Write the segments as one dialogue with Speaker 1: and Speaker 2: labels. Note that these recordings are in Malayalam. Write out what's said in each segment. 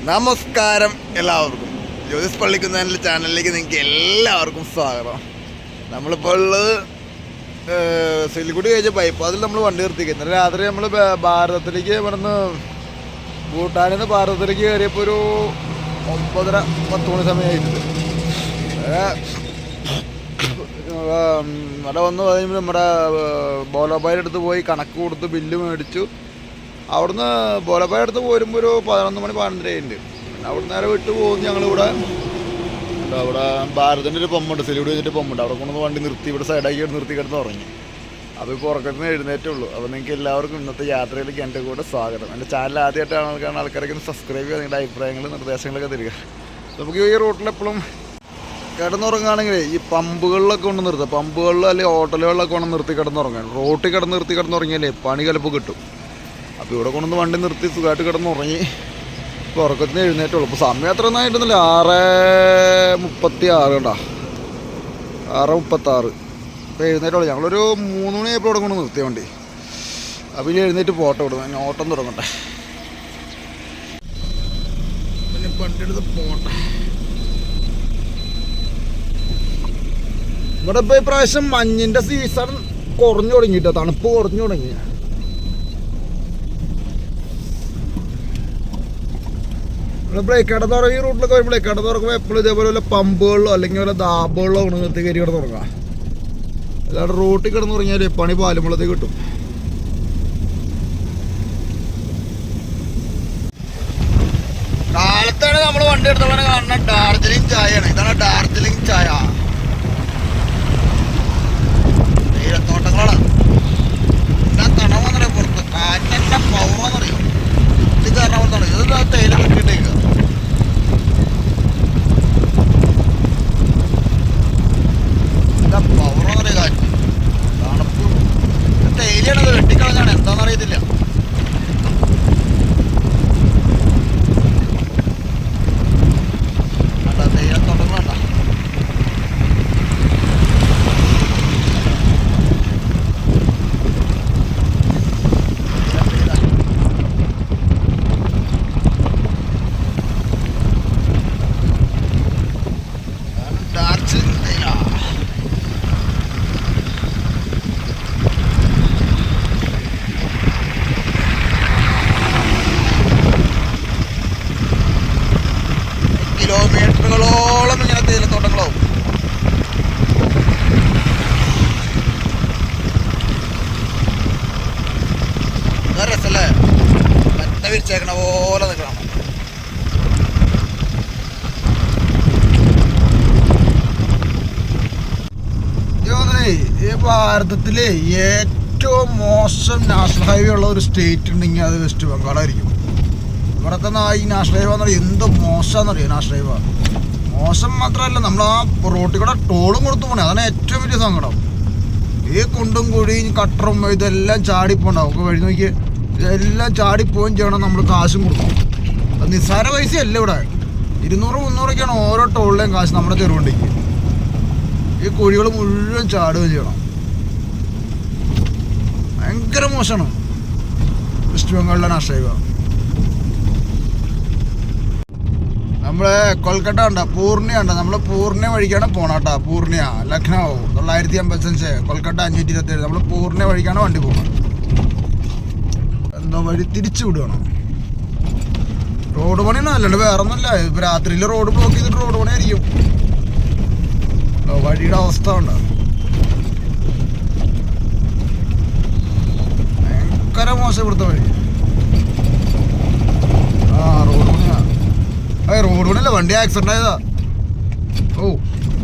Speaker 1: നമസ്കാരം എല്ലാവർക്കും. ജ്യോതിസ് പള്ളിക്കുന്നതിൻ്റെ ചാനലിലേക്ക് നിങ്ങൾക്ക് എല്ലാവർക്കും സ്വാഗതം. നമ്മളിപ്പോൾ ഉള്ളത് സിലിഗുഡി കഴിച്ച ബൈപ്പാസിൽ നമ്മൾ വണ്ടി നിർത്തിക്കുക. ഇന്നലെ രാത്രി നമ്മൾ ഭാരതത്തിലേക്ക് ഇവിടുന്ന് ഭൂട്ടാനിൽ നിന്ന് ഭാരതത്തിലേക്ക് കയറിയപ്പോൾ ഒരു 9:30-10 മണി സമയമായിട്ടുണ്ട്. അവിടെ വന്ന് കഴിയുമ്പോൾ നമ്മുടെ ബോലോബായുടെ അടുത്ത് പോയി കണക്ക് കൊടുത്ത് ബില്ല് മേടിച്ചു. അവിടുന്ന് ബോലപ്പായ അടുത്ത് പോരുമ്പോൾ ഒരു 11 മണി 12:30 ഉണ്ട്. പിന്നെ അവിടെ നേരെ വിട്ട് പോകുന്നു. ഞങ്ങളിവിടെ അവിടെ ഭാരതിൻ്റെ ഒരു പമ്പുണ്ട്, സിലിഗുഡി വെച്ചിട്ട് പമ്പുണ്ട്. അവിടെ കൊണ്ടുവന്ന് വണ്ടി നിർത്തി ഇവിടെ സൈഡാക്കി നിർത്തി കിടന്ന് ഉറങ്ങി. അപ്പോൾ ഇപ്പോൾ ഉറക്കത്തിന് എഴുന്നേറ്റേ ഉള്ളൂ. അപ്പോൾ നിങ്ങൾക്ക് എല്ലാവർക്കും ഇന്നത്തെ യാത്രയിലേക്ക് എൻ്റെ കൂടെ സ്വാഗതം. എൻ്റെ ചാനൽ ആദ്യമായിട്ടാണ് ആൾക്കാരൊക്കെ ഒന്ന് സബ്സ്ക്രൈബ് ചെയ്യുക, നിങ്ങളുടെ അഭിപ്രായങ്ങൾ നിർദ്ദേശങ്ങളൊക്കെ തരിക. നമുക്ക് ഈ റൂട്ടിൽ എപ്പോഴും കിടന്നുറങ്ങുകയാണെങ്കിൽ ഈ പമ്പുകളിലൊക്കെ കൊണ്ട് നിർത്തുക. പമ്പുകളിൽ അല്ലെങ്കിൽ ഹോട്ടലുകളിലൊക്കെ കൊണ്ട് നിർത്തി കിടന്നുറങ്ങാൻ. റോട്ടിൽ കിടന്നുറങ്ങിയാലേ പണി ചിലപ്പോൾ കിട്ടും. അപ്പോൾ ഇവിടെ കൊണ്ടുവന്ന് വണ്ടി നിർത്തി സുഖമായിട്ട് കിടന്നുറങ്ങി. ഇപ്പോൾ ഉറക്കത്തിന് എഴുന്നേറ്റുള്ളൂ. ഇപ്പോൾ സമയം അത്ര ഒന്നും ആയിട്ടൊന്നുമില്ല. 6:36 കണ്ടാ, 6:36 ഇപ്പോൾ എഴുന്നേറ്റുള്ളൂ. ഞങ്ങളൊരു 3 മണിയായപ്പോൾ ഇവിടെ കൊണ്ട് നിർത്തിയ വണ്ടി. അപ്പോൾ ഇനി എഴുന്നേറ്റ് പോട്ടെ വിടും, ഞാൻ ഓട്ടം തുടങ്ങട്ടെ. പിന്നെ വണ്ടി എടുത്ത് പോട്ടെ. ഇവിടെ ഇപ്പോൾ ഇപ്രാവശ്യം മഞ്ഞിൻ്റെ സീസൺ കുറഞ്ഞു തുടങ്ങിയിട്ടോ, തണുപ്പ് കുറഞ്ഞു തുടങ്ങി. ബ്രേക്ക് കിടന്നുറങ്ങി. ഈ റൂട്ടിലൊക്കെ വരുമ്പോൾ കിടന്നുറങ്ങുമ്പോൾ എപ്പോഴും ഇതേപോലെ വല്ല പമ്പുകളിലോ അല്ലെങ്കിൽ വല്ല ദാബുകളിലോ കൊണ്ട് നിർത്തി കയറി കിടന്നുറങ്ങാം. അല്ലാണ്ട് റൂട്ടിൽ കിടന്നുറങ്ങിയാൽ പണി പാലുമ്പളത്തേക്ക് കിട്ടും. കാലത്താണ് നമ്മൾ വണ്ടി എടുത്തവനെ കാണുന്ന ഡാർജിലിംഗ് ചായയാണ്. ഇതാണ് ഡാർജിലിംഗ് ചായ. തേയിലത്തോട്ടങ്ങളാണ്. എന്താ തണവെന്നറിയാം, പുറത്ത് കാറ്റെൻ്റെ പൗറെന്നറിയും. ഇത് കാരണമാണ് ഇത് തേയില കിട്ടിയിട്ടേക്കുക. എന്താ പൗറെന്നറിയ കാറ്റ്, തണുപ്പ്. തേയിലയാണത്, വെട്ടിക്കളഞ്ഞാണ്, എന്താണെന്നറിയത്തില്ല. അല്ല തേയിലത്തോട്ടങ്ങളാണ്ട. കിലോമീറ്ററുകളോളം ഇങ്ങനെ തേയിലത്തോട്ടങ്ങളാവും. രസല്ലേ, മറ്റ വിരിച്ചേക്കണ പോലെ നിൽക്കണം. ഈ ഭാരതത്തിലെ ഏറ്റവും മോശം നാഷണൽ ഹൈവേ ഉള്ള ഒരു സ്റ്റേറ്റ് ഉണ്ടെങ്കിൽ അത് വെസ്റ്റ് ബംഗാളായിരിക്കും. ഇവിടുത്തെ ഈ നാഷണൽ ഹൈവേ എന്ന് പറയുന്നത് എന്ത് മോശമാണെന്നറിയാം. നാഷണൽ ഹൈവേ മോശം മാത്രമല്ല, നമ്മൾ ആ റോട്ടിൽ കൂടെ ടോളും കൊടുത്തു പോണേ, അതാണ് ഏറ്റവും വലിയ സങ്കടം. ഈ കുണ്ടും കുഴിയും കട്ടറും ഇതെല്ലാം ചാടിപ്പോണ്ടാവും. നമുക്ക് വഴി നോക്കി ഇതെല്ലാം ചാടിപ്പോവും ചെയ്യണം. നമ്മൾ കാശും കൊടുക്കും. അത് നിസ്സാര പൈസയല്ല. ഇവിടെ 200-300ഒക്കെയാണ് ഓരോ ടോളിലെയും കാശ് നമ്മുടെ ചെറുവണ്ടിക്ക്. ഈ കുഴികൾ മുഴുവൻ ചാടുകയും ചെയ്യണം. ഭയങ്കര മോശമാണ് വെസ്റ്റ് ബംഗാളിലെ നാഷണൽ ഹൈവേ. നമ്മള് കൊൽക്കട്ട ഉണ്ട്, പൂർണിയ ഉണ്ട്. നമ്മൾ പൂർണിയ വഴിക്കാണ് പോണാട്ടാ. പൂർണിയ ലക്നൗ 955, കൊൽക്കട്ട 527. നമ്മൾ പൂർണിയ വഴിക്കാണ് വണ്ടി പോകുന്നത്. എന്തോ വഴി തിരിച്ചു വിടുകയാണ്. റോഡ് പണിയാണ്, അല്ലാണ്ട് വേറെ ഒന്നുമില്ല. ഇപ്പൊ രാത്രിയിൽ റോഡ് ബ്ലോക്ക് ചെയ്തിട്ട് റോഡ് പണിയായിരിക്കും. വഴിയുടെ അവസ്ഥ ഉണ്ട്, ഭയങ്കര മോശം ഇവിടുത്തെ വഴി. റോഡ് പണിയാ. റോഡ് പണിയല്ല, വണ്ടി ആക്സിഡന്റ് ആയതാ. ഓ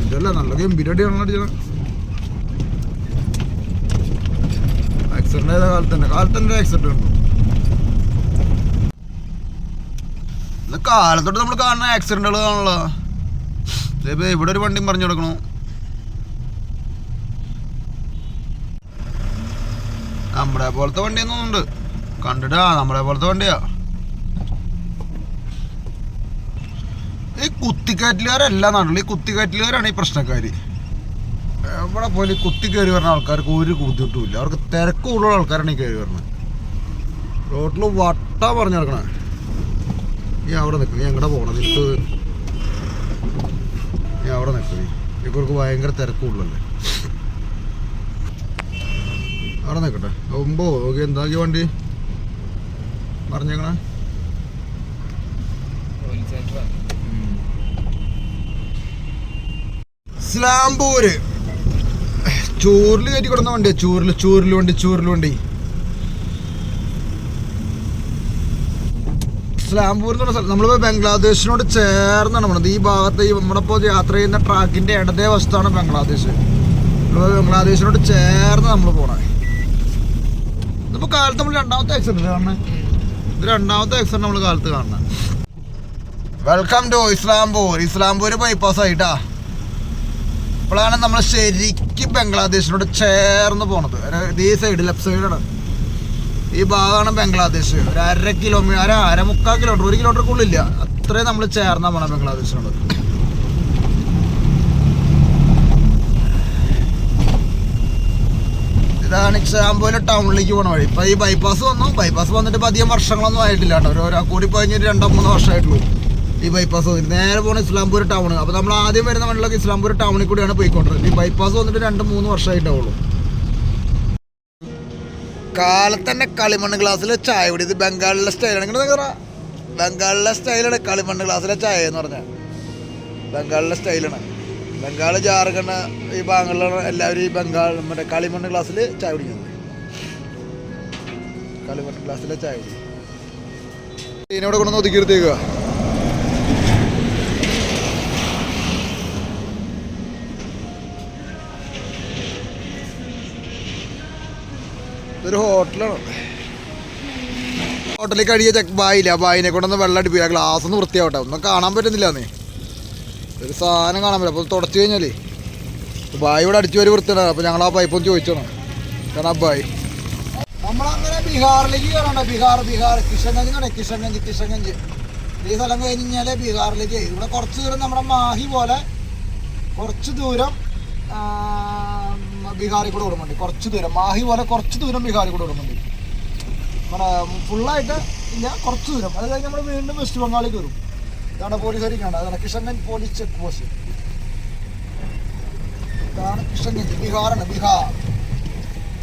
Speaker 1: ഇതല്ല, നല്ല ഗംഭീരമായിട്ടാണ് അടിച്ചത്. ആക്സിഡന്റ് ആയത കാലത്തന്നെ ആക്സിഡന്റ് ഉണ്ട്. കാലത്തോട്ട് നമ്മൾ കാണുന്ന ആക്സിഡന്റുകളാണല്ലോ. ഇപ്പൊ ഇവിടെ ഒരു വണ്ടിയും പറഞ്ഞു കൊടുക്കണു. നമ്മളെ പോലത്തെ വണ്ടിയൊന്നും ഉണ്ട് കണ്ടിട്ടാ, നമ്മളെ പോലത്തെ വണ്ടിയാ. ഈ കുത്തിക്കയറ്റിലുകാരല്ല നാട്ടിൽ. ഈ കുത്തിക്കയറ്റിലുകാരാണ് ഈ പ്രശ്നക്കാർ. എവിടെ പോലെ കുത്തി കയറി വരുന്ന ആൾക്കാർക്ക് ഒരു ബുദ്ധിമുട്ടുമില്ല. അവർക്ക് തിരക്ക് കൂടുതലുള്ള ആൾക്കാരാണ് ഈ കയറി വരുന്നത്. റോട്ടിൽ വട്ട പറഞ്ഞു നടക്കണേ. നീ അവിടെ നിൽക്കും, നീ എങ്ങടെ പോകണം? നിനക്ക് നീ അവിടെ നിൽക്കും, ഇവർക്ക് ഭയങ്കര തിരക്കുള്ളല്ലേ. അവിടെ നിൽക്കട്ടെ. ഒമ്പോ ഓക്കെ, എന്താക്കി വണ്ടി പറഞ്ഞേക്കണേ? ഇസ്ലാംപൂര് ചൂരിൽ കയറ്റി കൊടുക്കുന്ന വണ്ടിയാ. ചൂരിൽ വണ്ടി ഇസ്ലാംപൂർ എന്ന് പറഞ്ഞ സ്ഥലം നമ്മളിപ്പോൾ ബംഗ്ലാദേശിനോട് ചേർന്നാണ് പോണത്. ഈ ഭാഗത്ത് നമ്മളിപ്പോൾ യാത്ര ചെയ്യുന്ന ട്രാക്കിൻ്റെ ഇടതേ വശത്താണ് ബംഗ്ലാദേശ്. നമ്മളിപ്പോൾ ബംഗ്ലാദേശിനോട് ചേർന്ന് നമ്മൾ പോകണേ. ഇതിപ്പോൾ കാലത്ത് നമ്മൾ രണ്ടാമത്തെ ആക്സിഡൻറ്റ് കാണണേ. ഇത് രണ്ടാമത്തെ ആക്സിഡൻറ്റ് നമ്മൾ കാലത്ത് കാണണം. വെൽക്കം ടു ഇസ്ലാംപൂർ ബൈപ്പാസ് ആയിട്ടാ. ഇപ്പോഴാണ് നമ്മൾ ശരിക്കും ബംഗ്ലാദേശിനോട് ചേർന്ന് പോണത്. ഈ സൈഡ് ലെഫ്റ്റ് സൈഡാണ്, ഈ ഭാഗമാണ് ബംഗ്ലാദേശ്. ഒരു 1.5 കിലോമീറ്റർ 1.5 കിലോമീറ്റർ 1 കിലോമീറ്റർക്കുള്ളില്ല, അത്രയും നമ്മൾ ചേർന്നാ പോണം ബംഗ്ലാദേശിനോട്. ഇതാണ് ഇസ്ലാംപൂർ ടൗണിലേക്ക് പോണ വഴി. ഇപ്പം ഈ ബൈപ്പാസ് വന്നിട്ട് ഇപ്പം അധികം വർഷങ്ങളൊന്നും ആയിട്ടില്ല കേട്ടോ. ഒരു കൂടി കഴിഞ്ഞൊരു 2-3 വർഷമായിട്ടുള്ളൂ ഈ ബൈപ്പാസ് വന്നിട്ട്. നേരെ പോകണ ഇസ്ലാംപൂർ ടൗൺ. അപ്പോൾ നമ്മൾ ആദ്യം വരുന്ന വണ്ടികളൊക്കെ ഇസ്ലാംപൂർ ടൗണിൽ കൂടിയാണ് പോയിക്കൊണ്ടിരുന്നത്. ഈ ബൈപ്പാസ് വന്നിട്ട് 2-3 വർഷമായിട്ടാവുള്ളൂ. കാലത്ത് തന്നെ കളിമണ്ണ് ഗ്ലാസ്സിലെ ചായ കുടി. ഇത് ബംഗാളിലെ സ്റ്റൈലാണ്. ഇങ്ങനെ ബംഗാളിലെ സ്റ്റൈലാണ് കളിമണ്ണ് ഗ്ലാസ്സിലെ ചായ എന്ന് പറഞ്ഞാൽ. ബംഗാളിലെ സ്റ്റൈലാണ്. ബംഗാൾ, ജാർഖണ്ഡ് ഈ ഭാഗങ്ങളിലാണ് എല്ലാവരും ഈ മറ്റേ കളിമണ്ണ് ഗ്ലാസ്സിൽ ചായ കുടിക്കുന്നത്. കളിമണ്ണ് ഗ്ലാസ്സിലെ ചായ കുടി ഇതിനോട് കൊണ്ടൊന്ന് ഒതുക്കിയെടുത്തേക്കുക. ഇതൊരു ഹോട്ടലാണ്. ഹോട്ടലിൽ കഴിയ ബായില്ല, ബായിനെ കൊണ്ടൊന്ന് വെള്ളം അടിപ്പിക്കുക. ഗ്ലാസ് ഒന്ന് വൃത്തിയാവട്ടെ. ഒന്നും കാണാൻ പറ്റുന്നില്ലെന്നേ, ഒരു സാധനം കാണാൻ പറ്റില്ല. അപ്പോൾ തുടച്ചു കഴിഞ്ഞാലേ ബായി ഇവിടെ അടിച്ചു വരി വൃത്തിയാണ്. അപ്പോൾ ഞങ്ങൾ ആ പൈപ്പ് ഒന്ന് ചോദിച്ചോണം. കാരണം ബായി നമ്മളങ്ങനെ ബീഹാറിലേക്ക് കയറണ്ട. ബീഹാർ കിഷൻഗഞ്ച് ഈ സ്ഥലം കഴിഞ്ഞ് കഴിഞ്ഞാൽ ബീഹാറിലേക്ക്. ഇവിടെ കുറച്ച് ദൂരം നമ്മുടെ മാഹി പോലെ കുറച്ച് ദൂരം ബീഹാറിൽ കൂടെ ഓടുന്നുണ്ട്. കുറച്ച് ദൂരം മാഹി പോലെ കുറച്ച് ദൂരം ബീഹാറിൽ കൂടെ ഓടുന്നുണ്ട്. നമ്മുടെ ഫുള്ളായിട്ട് ഇല്ല, കുറച്ച് ദൂരം. അത് കഴിഞ്ഞ് നമ്മൾ വീണ്ടും വെസ്റ്റ് ബംഗാളിൽ കയറും. ഇതാണ് പോലീസ് അരിക്കാണ്. അതാണ് കിഷൻഗഞ്ച് പോലീസ് ചെക്ക് പോസ്റ്റ്. ഇതാണ് കിഷൻഗഞ്ച്, ബീഹാറാണ്.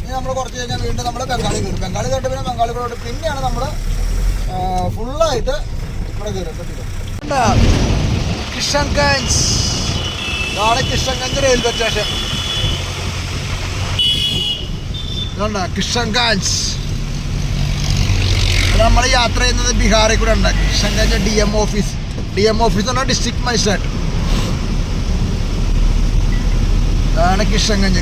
Speaker 1: ഇനി നമ്മൾ കുറച്ച് കഴിഞ്ഞാൽ വീണ്ടും നമ്മൾ ബംഗാളിൽ കയറും. ബംഗാളിൽ കയറിട്ട് പിന്നെ ബംഗാളിൽ കൂടെ പിന്നെയാണ് നമ്മൾ ഫുള്ളായിട്ട് ഇവിടെ കയറും. കിഷൻഗഞ്ച്, ഇതാണ് കിഷൻഗഞ്ച് റെയിൽവേ സ്റ്റേഷൻ. കിഷൻഗഞ്ച് നമ്മൾ യാത്ര ചെയ്യുന്നത് ബീഹാറിൽ കൂടെ ഉണ്ട്. കിഷൻഗഞ്ച് DM ഓഫീസ് എന്ന് പറഞ്ഞാൽ ഡിസ്ട്രിക്ട് മജിസ്ട്രേറ്റ്. അതാണ് കിഷൻഗഞ്ച്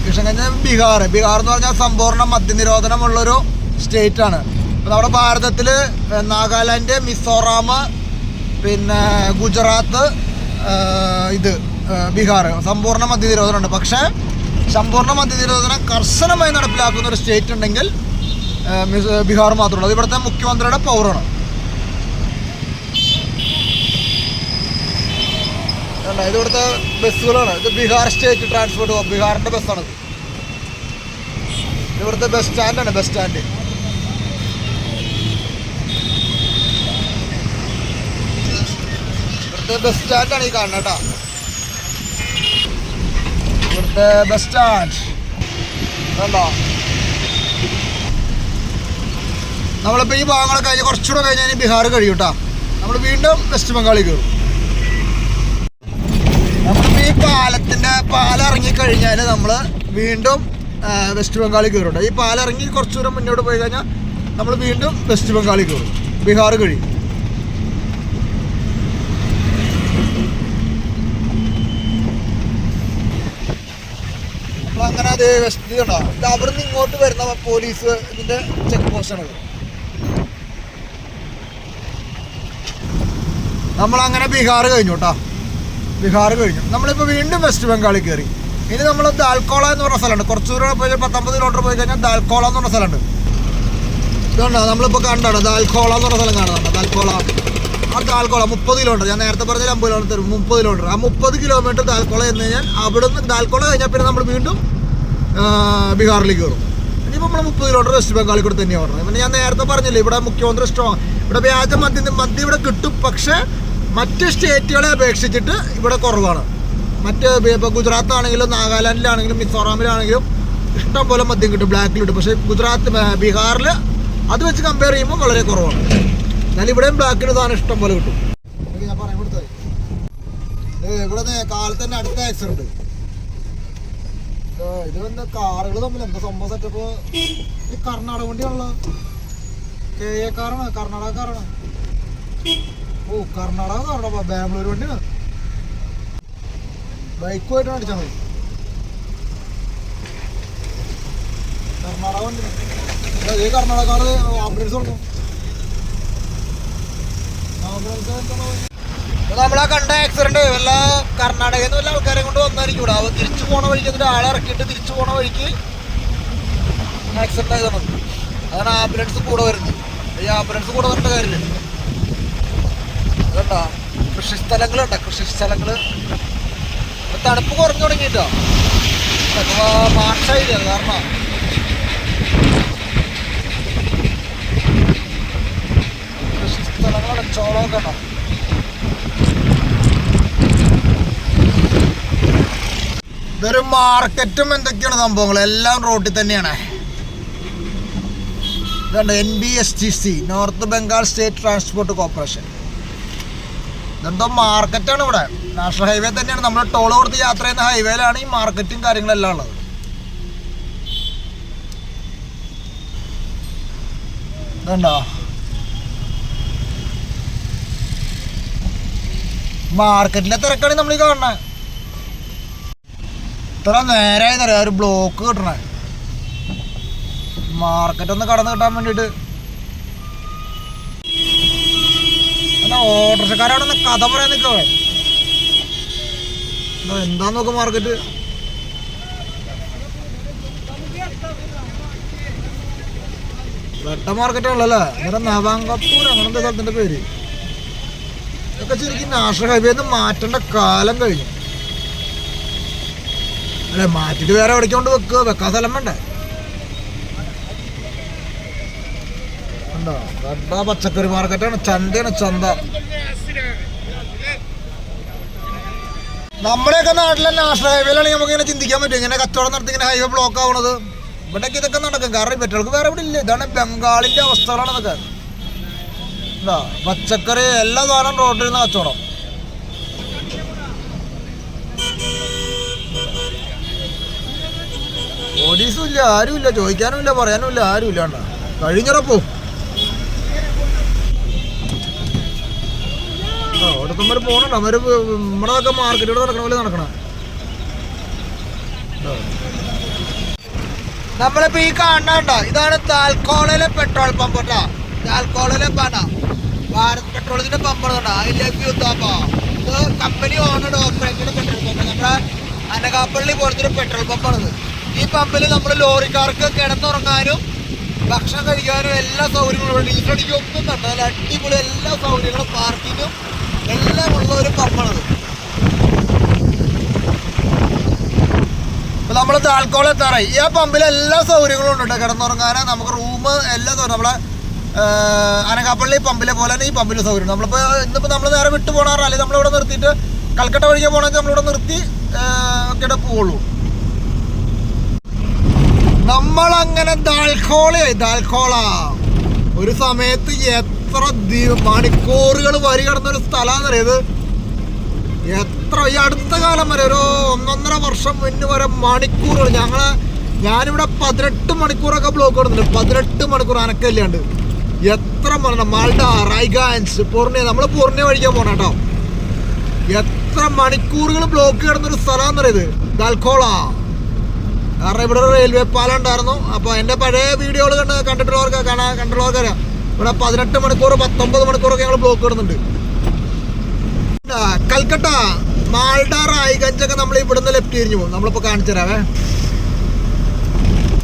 Speaker 1: ബീഹാർ എന്ന് പറഞ്ഞാൽ സമ്പൂർണ്ണ മദ്യനിരോധനമുള്ളൊരു സ്റ്റേറ്റ് ആണ്. അപ്പോൾ നമ്മുടെ ഭാരതത്തിൽ നാഗാലാൻഡ്, മിസോറാം, പിന്നെ ഗുജറാത്ത്, ബീഹാർ സമ്പൂർണ്ണ മദ്യനിരോധനമുണ്ട്. പക്ഷേ സമ്പൂർണ്ണ മദ്യനിരോധനം കർശനമായി നടപ്പിലാക്കുന്ന ഒരു സ്റ്റേറ്റ് ഉണ്ടെങ്കിൽ ബീഹാർ മാത്രമേ ഉള്ളൂ. അത് ഇവിടുത്തെ മുഖ്യമന്ത്രിയുടെ പവറാണ്. ഇത് ഇവിടുത്തെ ബസ്സുകളാണ്. ഇത് ബീഹാർ സ്റ്റേറ്റ് ട്രാൻസ്പോർട്ട്, ബീഹാറിൻ്റെ ബസ്സാണിത്. ഇവിടുത്തെ ബസ് സ്റ്റാൻഡാണ്. ഇവിടുത്തെ ബസ് സ്റ്റാൻഡാണ് ഈ കാണുന്നത് കേട്ടോ. ഇവിടുത്തെ ബസ് സ്റ്റാൻഡ് കണ്ടോ. നമ്മളിപ്പോൾ ഈ ഭാഗങ്ങളൊക്കെ കഴിഞ്ഞ് കുറച്ചുകൂടെ കഴിഞ്ഞാൽ ബീഹാർ കഴിയും കേട്ടോ. നമ്മൾ വീണ്ടും വെസ്റ്റ് ബംഗാളിൽ കയറും. നമ്മളിപ്പോൾ ഈ പാലിറങ്ങിക്കഴിഞ്ഞാൽ നമ്മൾ വീണ്ടും വെസ്റ്റ് ബംഗാളിൽ കയറും കേട്ടോ. ഈ പാലിറങ്ങി കുറച്ച് ദൂരം മുന്നോട്ട് പോയി കഴിഞ്ഞാൽ നമ്മൾ വീണ്ടും വെസ്റ്റ് ബംഗാളിൽ കയറും. ബീഹാർ കഴിയും. അങ്ങനെ അത് വെസ്റ്റ് കണ്ടോ. ഇത് അവിടെ നിന്ന് ഇങ്ങോട്ട് വരുന്ന പോലീസ് ഇതിൻ്റെ ചെക്ക് പോസ്റ്റാണ്. നമ്മളങ്ങനെ ബീഹാർ കഴിഞ്ഞു കേട്ടോ. നമ്മളിപ്പോൾ വീണ്ടും വെസ്റ്റ് ബംഗാളിൽ കയറി. ഇനി നമ്മൾ ദാൽക്കോള എന്ന് പറഞ്ഞ സ്ഥലമുണ്ട്. കുറച്ച് ദൂരം പോയി 19 കിലോമീറ്റർ പോയി കഴിഞ്ഞാൽ ദാൽക്കോള എന്ന് പറഞ്ഞ സ്ഥലമുണ്ട്. ഇതുണ്ടോ നമ്മളിപ്പോൾ കണ്ടാണ് ദാൽക്കോള എന്ന് പറഞ്ഞ സ്ഥലം കാണുന്നുണ്ട്. ദാൽക്കോള 30 കിലോമീറ്റർ. ഞാൻ നേരത്തെ പറഞ്ഞാൽ 50 കിലോമീറ്റർ 30 കിലോമീറ്റർ. ആ 30 കിലോമീറ്റർ ദാൽക്കോള എന്ന് കഴിഞ്ഞാൽ അവിടുന്ന് ദാൽക്കോള കഴിഞ്ഞാൽ പിന്നെ നമ്മൾ വീണ്ടും ബീഹാറിലേക്ക് കയറും. ഇനിയിപ്പോൾ നമ്മൾ 30 കിലോമീറ്റർ വെസ്റ്റ് ബംഗാളിൽ കൂടെ തന്നെയാണ് പറഞ്ഞത്. പിന്നെ ഞാൻ നേരത്തെ പറഞ്ഞില്ലേ ഇവിടെ മുഖ്യമന്ത്രി
Speaker 2: ഇവിടെ വ്യാജ മദ്യം ഇവിടെ കിട്ടും. പക്ഷെ മറ്റ് സ്റ്റേറ്റുകളെ അപേക്ഷിച്ചിട്ട് ഇവിടെ കുറവാണ്. മറ്റ് ഇപ്പോൾ ഗുജറാത്ത് ആണെങ്കിലും നാഗാലാൻഡിലാണെങ്കിലും മിസോറാമിലാണെങ്കിലും ഇഷ്ടം പോലെ മദ്യം കിട്ടും, ബ്ലാക്കിൽ കിട്ടും. പക്ഷേ ബീഹാറിൽ അത് വെച്ച് കമ്പയർ ചെയ്യുമ്പോൾ വളരെ കുറവാണ്. എന്നാൽ ഇവിടെയും ബ്ലാക്കിന് സാധനം ഇഷ്ടം പോലെ കിട്ടും. ഞാൻ പറയാൻ കൊടുത്തത് ഇവിടെ കാലത്ത് തന്നെ അടുത്ത ആക്സിഡന്റ്. ഇത് വന്ന കാറുകൾ തമ്മിൽ എന്താ സംഭവം സെറ്റപ്പ്. ഈ കർണാടക വണ്ടിയാണല്ലോ, KA കാറാണ്, കർണാടക കാറാണ്. ഓ കർണാടക ബാംഗ്ലൂർ വണ്ടിയാണ്. ബൈക്കുമായിട്ടാണ് അടിച്ചാൽ മതി. കർണാടക വണ്ടി, ഈ കർണാടകക്കാർ ആംബുലൻസ് കൊടുക്കും. നമ്മളാ കണ്ട ആക്സിഡന്റ് വല്ല കർണാടകയിൽ നിന്ന് വല്ല ആൾക്കാരെ കൊണ്ട് വന്നായിരിക്കും ഇവിടെ. തിരിച്ചു പോണ വഴിക്ക് എന്നിട്ട് ആളെ ഇറക്കിയിട്ട് തിരിച്ചു പോണ വഴിക്ക് ആക്സിഡന്റ് ആയതാണ്. അതാണ് ആംബുലൻസ് കൂടെ വരുന്നത്. ഈ ആംബുലൻസ് കൂടെ വരേണ്ട കാര്യമില്ല. അതുകൊണ്ടാ കൃഷിസ്ഥലങ്ങളുണ്ട്, കൃഷിസ്ഥലങ്ങൾ തണുപ്പ് കുറഞ്ഞു തുടങ്ങിയിട്ടോ. മാർച്ചായില്ല കാരണം കൃഷിസ്ഥലങ്ങളാണ്. ചോളമൊക്കെ ഉണ്ടോ. ഇതൊരു മാർക്കറ്റും എന്തൊക്കെയാണ് സംഭവങ്ങൾ എല്ലാം റോഡിൽ തന്നെയാണ്. ഇതുണ്ട് NBSTC, north Bengal state transport corporation. ഇതെന്തോ മാർക്കറ്റാണ് ഇവിടെ. നാഷണൽ ഹൈവേ തന്നെയാണ്. നമ്മൾ ടോൾ കൊടുത്ത് യാത്ര ചെയ്യുന്ന ഹൈവേയിലാണ് ഈ മാർക്കറ്റും കാര്യങ്ങളെല്ലാം ഉള്ളത്. ഇതുണ്ടോ മാർക്കറ്റിലെ തിരക്കാണ് നമ്മൾ ഈ കാണുന്നത്. ഇത്ര നേരമായി അറിയാം ഒരു ബ്ലോക്ക് കിട്ടണേ മാർക്കറ്റ് ഒന്ന് കടന്നു കിട്ടാൻ വേണ്ടിയിട്ട്. എന്നാ ഓട്ടോറിക്ഷക്കാരവിടെ നിന്ന് കഥ പറയാൻ നിൽക്കവേ. എന്താ നോക്ക് മാർക്കറ്റ്. വെട്ട മാർക്കറ്റാണല്ലോ ഇവിടെ നവാങ്കപ്പൂർ അങ്ങനത്തെ സ്ഥലത്തിൻ്റെ പേര്. ഇതൊക്കെ ശരിക്കും നാഷണൽ ഹൈവേന്ന് മാറ്റേണ്ട കാലം കഴിഞ്ഞു. അല്ലെ മാറ്റിട്ട് വേറെ എവിടേക്കൊണ്ട് വെക്കാൻ സ്ഥലം വേണ്ടേ. ഉണ്ടോ വെട്ട പച്ചക്കറി മാർക്കറ്റാണ്, ചന്തയാണ് ചന്ത. നമ്മുടെയൊക്കെ നാട്ടിലെ നാഷണൽ ഹൈവേയിലാണെങ്കിൽ നമുക്ക് ഇങ്ങനെ ചിന്തിക്കാൻ പറ്റും ഇങ്ങനെ കച്ചവടം നടത്തി ഇങ്ങനെ ഹൈവേ ബ്ലോക്ക് ആവണത്. ഇവിടേക്ക് ഇതൊക്കെ നടക്കും കാരണം പെട്രോൾക്ക് വേറെ ഇവിടെ ഇല്ല. ഇതാണ് ബംഗാളിൻ്റെ അവസ്ഥകളാണ് ഇതൊക്കെ. എന്താ പച്ചക്കറി എല്ലാ സാധനം റോഡിൽ നിന്ന് കച്ചവടം. പോലീസും ഇല്ല, ആരുമില്ല, ചോദിക്കാനും ഇല്ല, പറയാനും ഇല്ല, ആരും ഇല്ലാണ്ട കഴിഞ്ഞിറപ്പോ. ഓടത്തമ്മര് പോണണ്ട അവര് നമ്മളൊക്കെ മാർക്കറ്റിലൂടെ നടക്കണ പോലെ നടക്കണം. നമ്മളിപ്പോ ഈ കാണണ്ട ഇതാണ് താൽക്കോളയിലെ പെട്രോൾ പമ്പ് കേട്ടോ. താൽക്കോളയിലെ ഭാരത് പെട്രോളിന്റെ പമ്പാണ്. ഇത് company owned operated petrol pump. നമ്മുടെ അനകാപ്പള്ളി പോലത്തെ ഒരു പെട്രോൾ പമ്പാണിത്. ഈ പമ്പിൽ നമ്മൾ ലോറിക്കാർക്ക് കിടന്നുറങ്ങാനും ഭക്ഷണം കഴിക്കാനും എല്ലാ സൗകര്യങ്ങളും ഡീസൽ അടിക്കൊന്നും കണ്ട നല്ല അടിപൊളി എല്ലാ സൗകര്യങ്ങളും പാർക്കിങ്ങും എല്ലാം ഉള്ള ഒരു പമ്പാണിത്. ഇപ്പം നമ്മൾ താൽക്കോളം എത്താറായി. ഈ പമ്പിൽ എല്ലാ സൗകര്യങ്ങളും ഉണ്ട് കേട്ടോ. കിടന്നുറങ്ങാൻ നമുക്ക് റൂം എല്ലാ സൗകര്യം നമ്മളെ അനകാപ്പള്ളി പമ്പിലെ പോലെ തന്നെ ഈ പമ്പിലെ സൗകര്യം. നമ്മളിപ്പോൾ ഇന്നിപ്പോൾ നമ്മൾ നേരെ വിട്ടു പോകണ അല്ലെങ്കിൽ നമ്മളിവിടെ നിർത്തിയിട്ട് കൽക്കട്ട വഴിക്ക് പോകണമെങ്കിൽ നമ്മളിവിടെ നിർത്തി ഒക്കെ പോവുള്ളൂ. നമ്മളങ്ങനെ ദാൽക്കോള ഒരു സമയത്ത് എത്ര മണിക്കൂറുകൾ വരി കിടന്നൊരു സ്ഥലമാണെന്നറിയത്. എത്ര ഈ അടുത്ത കാലം വരെ ഒരു 1.5 വർഷം മുന്നേ വരെ മണിക്കൂറുകൾ ഞാനിവിടെ 18 മണിക്കൂറൊക്കെ ബ്ലോക്ക് കൊടുക്കുന്നുണ്ട്. 18 മണിക്കൂർ അനക്കല്ലാണ്ട് എത്ര മാൾഡ, റൈഗാൻസ്, പൂർണ്യ. നമ്മൾ പൂർണ്യ വഴിക്കാൻ പോകണം കേട്ടോ. എത്ര മണിക്കൂറുകൾ ബ്ലോക്ക് കിടന്നൊരു സ്ഥലമാണെന്നറിയത് ദാൽക്കോള. കാരണം ഇവിടെ ഒരു റെയിൽവേ പാലം ഉണ്ടായിരുന്നു. അപ്പോൾ എൻ്റെ പഴയ വീഡിയോകൾ കണ്ടിട്ടുള്ളവർക്കറിയാം ഇവിടെ 18 മണിക്കൂർ 19 മണിക്കൂറൊക്കെ ഞങ്ങൾ ബ്ലോക്ക് ഇടുന്നുണ്ട്. കൽക്കട്ട മാൾഡ റായ്ഗഞ്ചൊക്കെ നമ്മൾ ഇവിടുന്ന് ലെഫ്റ്റ് തിരിഞ്ഞു പോകും. നമ്മളിപ്പോൾ കാണിച്ചു തരാവേ.